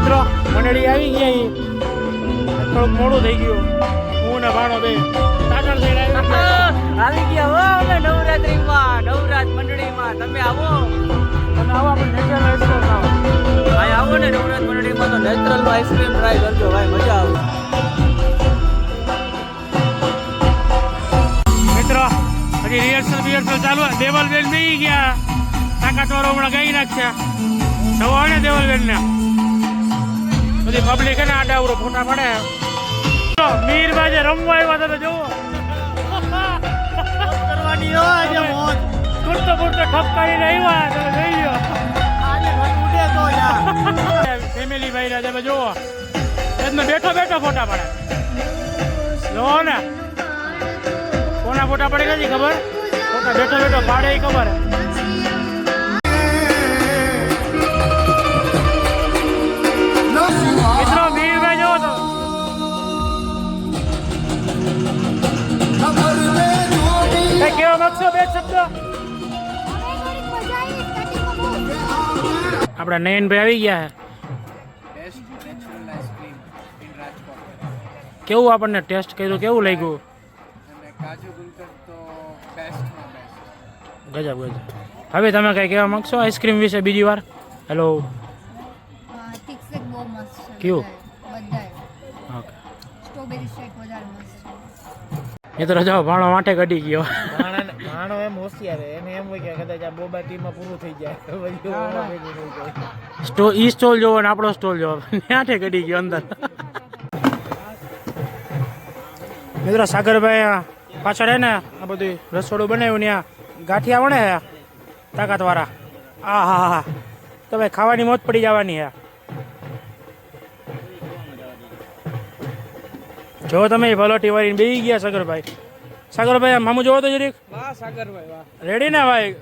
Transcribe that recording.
મિત્રો મંડળી આવી ગયા, થોડુંક મોડું થઈ ગયું. હું ને ભાણો બે સાગર થઈને આવી ગયા હો અમે નવરાત્રીમાં, નવરાત મંડળીમાં. તમે આવો આપણે નેચરલ આઈસ્ક્રીમ ખાવા. ભાઈ આવો ને નવરાત મંડળીમાં તો નેચરલ આઈસ્ક્રીમ ટ્રાય કરજો ભાઈ, મજા આવે. મિત્રો હજી રિહર્સલ ચાલુ. દેવલબેન બેસી ગયા, તાકાતવાળો હમણાં ગાઈ નાખ્યા. નવો આવે ને દેવલબેન ને બધી પબ્લિક ને આડાવડો ફોટા પડે. મીરભાઈ જે રમવા આવ્યા તમે જોવો કરવાની હો આજે મોજ. પૂરતો ઠપ કરીને આવ્યા તમે જોઈ લો. આજે ઉડે તો યાર ફેમિલી ભાઈ રાજા તમે જોવો એમને બેઠો ફોટા પડે. જો ને કોના ફોટા પડે નથી ખબર, ફોટા બેઠો પાડે એ ખબર. મિત્રો મીરભાઈ જોવો તો કઈ કેવા માંગશો બે શબ્દ? આપડા નયનભાઈ આવી ગયા છે. કેવું આપણને ટેસ્ટ કર્યું, કેવું લાગ્યું? ગજબ. હવે તમે કઈ કહેવા માંગશો આઈસ્ક્રીમ વિશે બીજી વાર? હેલો કેવું? મિત્રો જાઓ ભાણો વાંટે કાઢી ગયો. ભાણો એમ હોશિયાર એને એમ હોય કે કદાચ આ બોબા ટીમમાં પૂરું થઈ જાય. ઈ સ્ટોલ જોવો ને આપણો સ્ટોલ જોવો, વાંટે કાઢી ગયો અંદર. મિત્રો સાગરભાઈ પાછળ હે ને આ બધું રસોડું બનાવ્યું ને ગાંઠિયા વણે હે તાકાતવાળા. હા હા હા તમે ખાવાની મોજ પડી જવાની હે. જો તમે ભલોટી વાળીને બેસી ગયા સાગરભાઈ. સાગરભાઈ મામુ જોવો તો જરીક. વાહ સાગરભાઈ વાહ. રેડી ને ભાઈ?